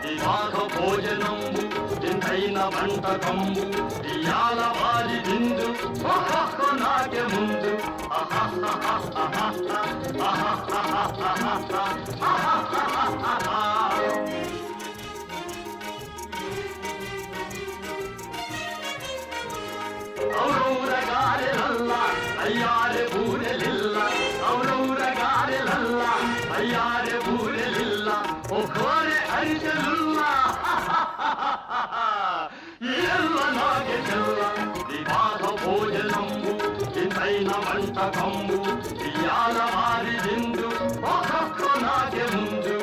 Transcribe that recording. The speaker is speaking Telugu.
వివాహ భోజనంబు వింతైన వంటకంబు ఇయాల వారి విందు నాకే ముందు ఔరౌరగారెలల్ల అయ్యారె బూరెలిల్ల ఔరౌరగారెలల్ల అయ్యారె బూరెలిల్ల ఒకోరె అరిచెలుల్ల ಎಲ್ಲ ನಾಗೆ ಚೆಲ್ಲ ವಿವಾಹ ಭೋಜನಂಬು ಇಂತೈನ వంటకంబు ఇయాల వారి విందు నాకే ముందు